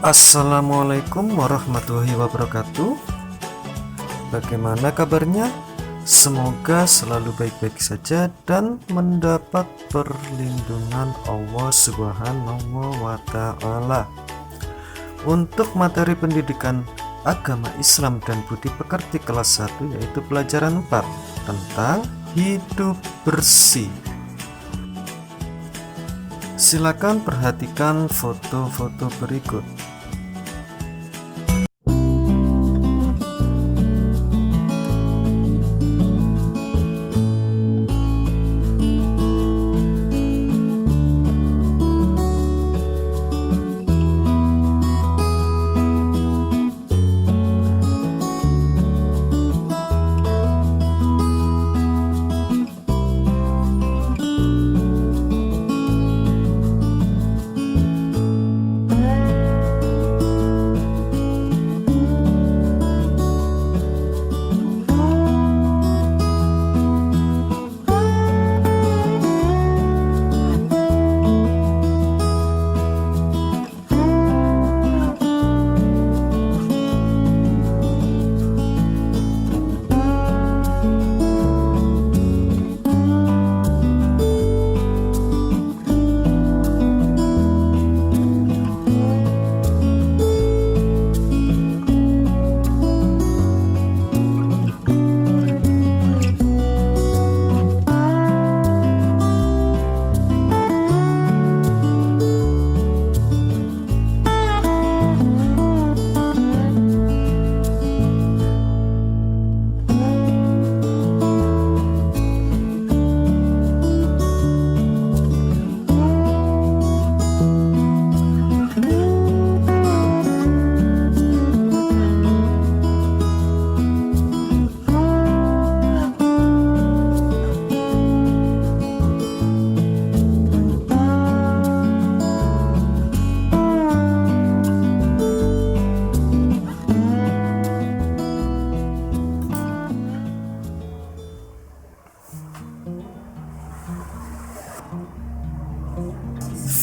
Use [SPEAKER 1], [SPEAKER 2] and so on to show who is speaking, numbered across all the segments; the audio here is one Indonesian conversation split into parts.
[SPEAKER 1] Assalamualaikum warahmatullahi wabarakatuh. Bagaimana kabarnya? Semoga selalu baik-baik saja dan mendapat perlindungan Allah Subhanahu wa Ta'ala. Untuk materi pendidikan agama Islam dan budi pekerti kelas 1, yaitu pelajaran 4 tentang hidup bersih. Silakan perhatikan foto-foto berikut.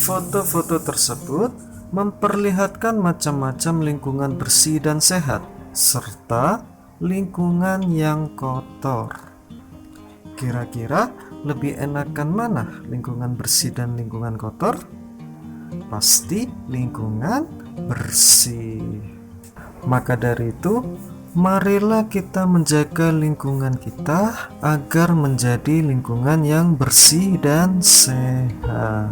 [SPEAKER 1] Foto-foto tersebut memperlihatkan macam-macam lingkungan bersih dan sehat, serta lingkungan yang kotor. Kira-kira lebih enakan mana lingkungan bersih dan lingkungan kotor? Pasti lingkungan bersih. Maka dari itu, marilah kita menjaga lingkungan kita agar menjadi lingkungan yang bersih dan sehat.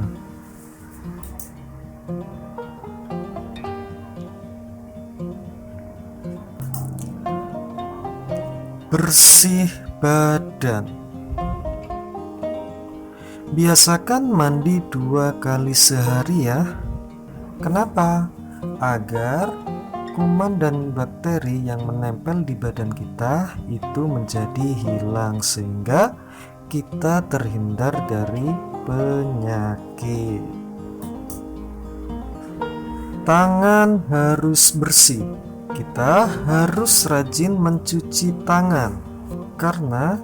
[SPEAKER 1] Bersih badan. Biasakan mandi 2 kali sehari ya. Kenapa? Agar kuman dan bakteri yang menempel di badan kita itu menjadi hilang, sehingga kita terhindar dari penyakit. Tangan harus bersih. Kita harus rajin mencuci tangan, karena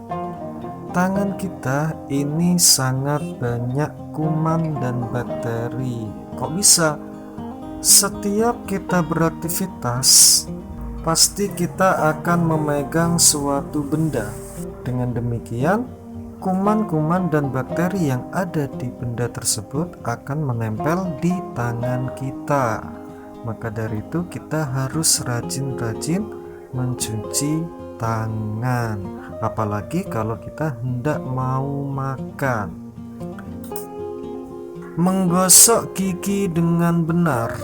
[SPEAKER 1] tangan kita ini sangat banyak kuman dan bakteri. Kok bisa? Setiap kita beraktivitas, pasti kita akan memegang suatu benda. Dengan demikian, kuman-kuman dan bakteri yang ada di benda tersebut akan menempel di tangan kita. Maka dari itu kita harus rajin-rajin mencuci tangan, apalagi kalau kita hendak mau makan. Menggosok gigi dengan benar.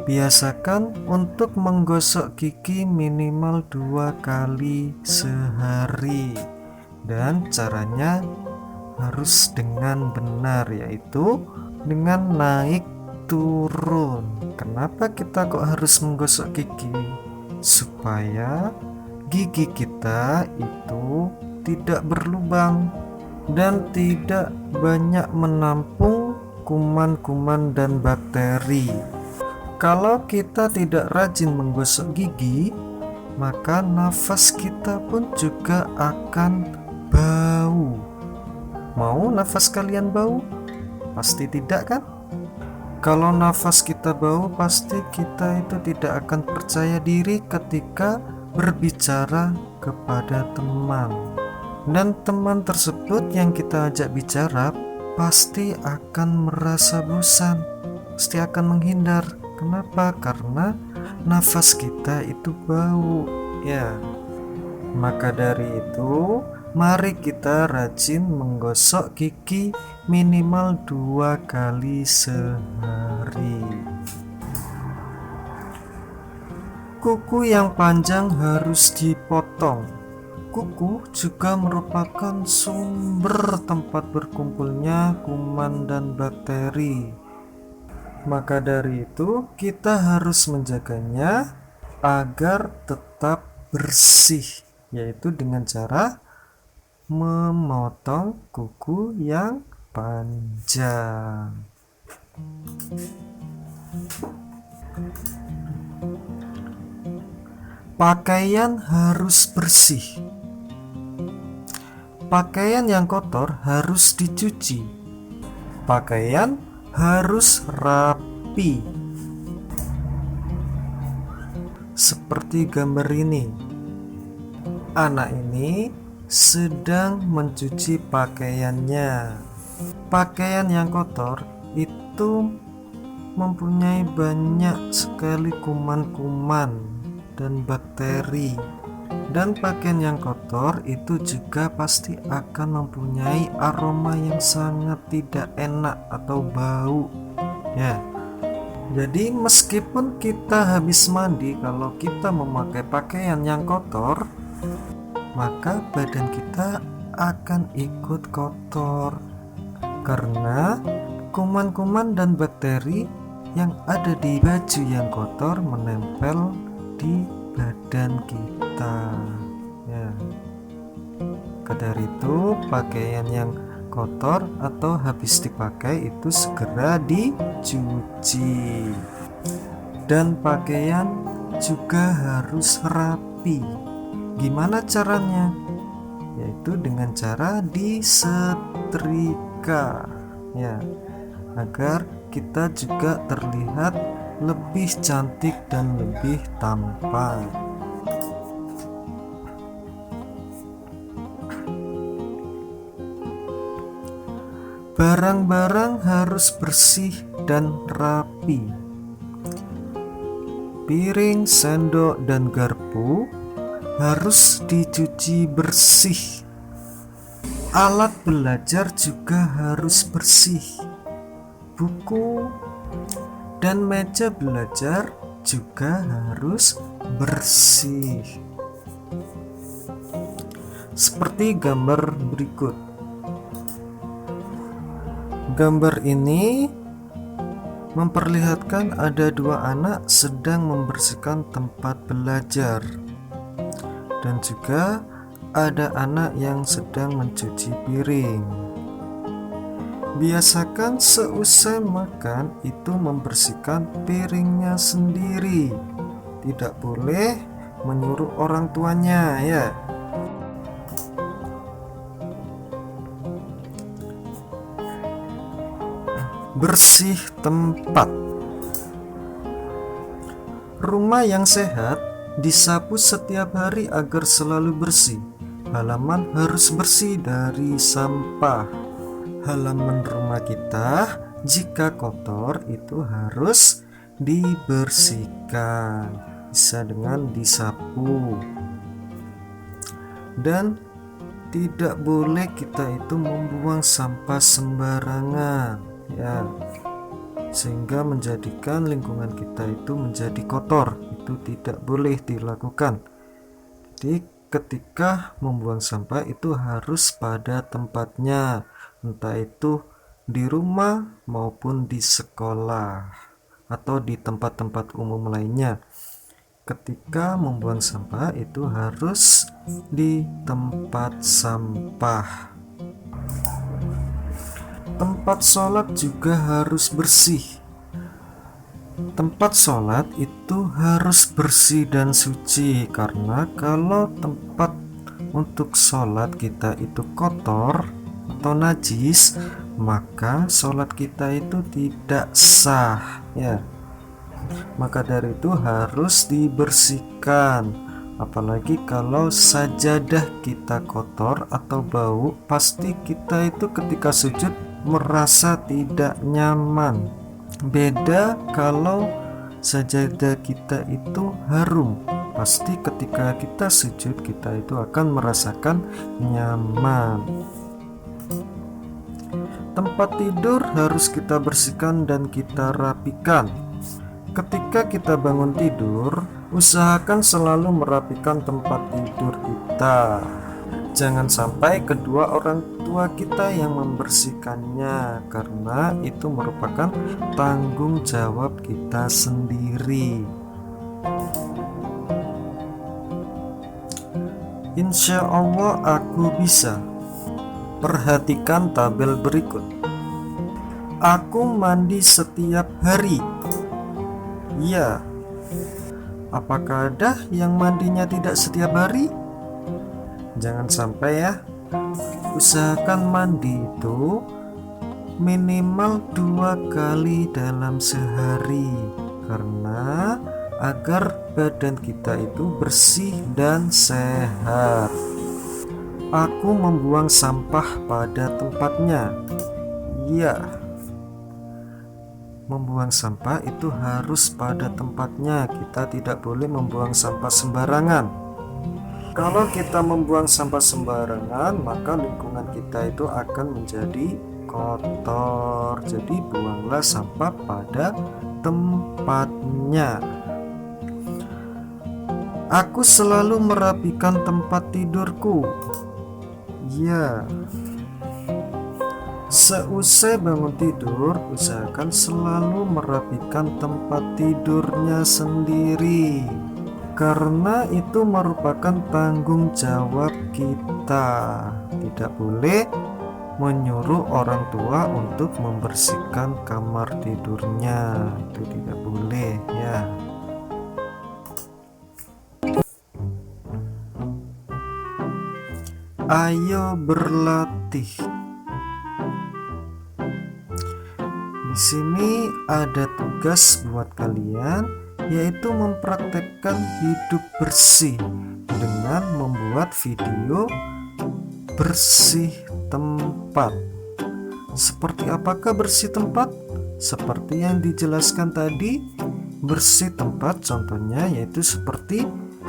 [SPEAKER 1] Biasakan untuk menggosok gigi minimal 2 kali sehari, dan caranya harus dengan benar, yaitu dengan naik turun. Kenapa kita kok harus menggosok gigi? Supaya gigi kita itu tidak berlubang dan tidak banyak menampung kuman-kuman dan bakteri. Kalau kita tidak rajin menggosok gigi, maka nafas kita pun juga akan bau. Mau nafas kalian bau? Pasti tidak kan? Kalau nafas kita bau, pasti kita itu tidak akan percaya diri ketika berbicara kepada teman. Dan teman tersebut yang kita ajak bicara pasti akan merasa bosan, pasti akan menghindar. Kenapa? Karena nafas kita itu bau, ya. Maka dari itu, mari kita rajin menggosok gigi minimal 2 kali sehari. Kuku yang panjang harus dipotong. Kuku juga merupakan sumber tempat berkumpulnya kuman dan bakteri. Maka dari itu, kita harus menjaganya agar tetap bersih, yaitu dengan cara memotong kuku yang panjang. Pakaian harus bersih. Pakaian yang kotor harus dicuci. Pakaian harus rapi. Seperti gambar ini. Anak ini sedang mencuci pakaiannya. Pakaian yang kotor itu mempunyai banyak sekali kuman-kuman dan bakteri. Dan pakaian yang kotor itu juga pasti akan mempunyai aroma yang sangat tidak enak atau bau, ya. Jadi meskipun kita habis mandi, kalau kita memakai pakaian yang kotor, maka badan kita akan ikut kotor karena kuman-kuman dan bakteri yang ada di baju yang kotor menempel di badan kita, ya. Maka dari itu, pakaian yang kotor atau habis dipakai itu segera dicuci. Dan pakaian juga harus rapi. Gimana caranya? Yaitu dengan cara disetrika, ya, agar kita juga terlihat lebih cantik dan lebih tampan. Barang-barang harus bersih dan rapi. Piring, sendok, dan garpu harus dicuci bersih. Alat belajar juga harus bersih. Buku dan meja belajar juga harus bersih. Seperti gambar berikut. Gambar ini memperlihatkan ada 2 anak sedang membersihkan tempat belajar, dan juga ada anak yang sedang mencuci piring. Biasakan seusai makan itu membersihkan piringnya sendiri, tidak boleh menyuruh orang tuanya, ya. Bersih tempat. Rumah yang sehat disapu setiap hari agar selalu bersih. Halaman harus bersih dari sampah. Halaman rumah kita jika kotor itu harus dibersihkan, bisa dengan disapu. Dan tidak boleh kita itu membuang sampah sembarangan, ya, sehingga menjadikan lingkungan kita itu menjadi kotor. Itu tidak boleh dilakukan. Jadi ketika membuang sampah itu harus pada tempatnya, entah itu di rumah maupun di sekolah atau di tempat-tempat umum lainnya. Ketika membuang sampah itu harus di tempat sampah. Tempat sholat juga harus bersih. Tempat sholat itu harus bersih dan suci, karena kalau tempat untuk sholat kita itu kotor atau najis, maka sholat kita itu tidak sah ya. Maka dari itu harus dibersihkan. Apalagi kalau sajadah kita kotor atau bau, pasti kita itu ketika sujud merasa tidak nyaman. Beda kalau sajadah kita itu harum, pasti ketika kita sujud kita itu akan merasakan nyaman. Tempat tidur harus kita bersihkan dan kita rapikan. Ketika kita bangun tidur, usahakan selalu merapikan tempat tidur kita. Jangan sampai kedua orang tua kita yang membersihkannya, karena itu merupakan tanggung jawab kita sendiri. Insya Allah aku bisa. Perhatikan tabel berikut. Aku mandi setiap hari. Ya, apakah ada yang mandinya tidak setiap hari? Jangan sampai ya. Usahakan mandi itu minimal 2 kali dalam sehari, karena agar badan kita itu bersih dan sehat. Aku membuang sampah pada tempatnya. Ya, membuang sampah itu harus pada tempatnya. Kita tidak boleh membuang sampah sembarangan. Kalau kita membuang sampah sembarangan, maka lingkungan kita itu akan menjadi kotor. Jadi buanglah sampah pada tempatnya. Aku selalu merapikan tempat tidurku. Ya, seusai bangun tidur, usahakan selalu merapikan tempat tidurnya sendiri, karena itu merupakan tanggung jawab kita. Tidak boleh menyuruh orang tua untuk membersihkan kamar tidurnya, itu tidak boleh ya. Ayo berlatih. Di sini ada tugas buat kalian, yaitu mempraktekkan hidup bersih dengan membuat video bersih tempat. Seperti apakah bersih tempat? Seperti yang dijelaskan tadi, bersih tempat contohnya yaitu seperti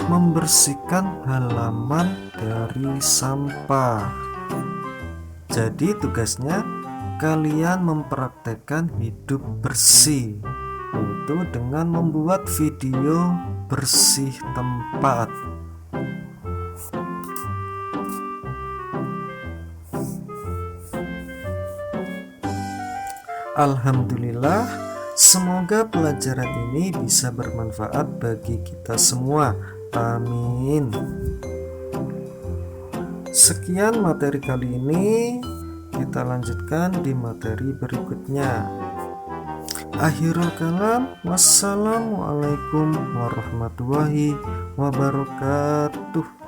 [SPEAKER 1] membersihkan halaman dari sampah. Jadi tugasnya kalian mempraktekkan hidup bersih, yaitu dengan membuat video bersih tempat. Alhamdulillah, semoga pelajaran ini bisa bermanfaat bagi kita semua. Amin. Sekian materi kali ini, kita lanjutkan di materi berikutnya. Akhirul kalam, wassalamualaikum warahmatullahi wabarakatuh.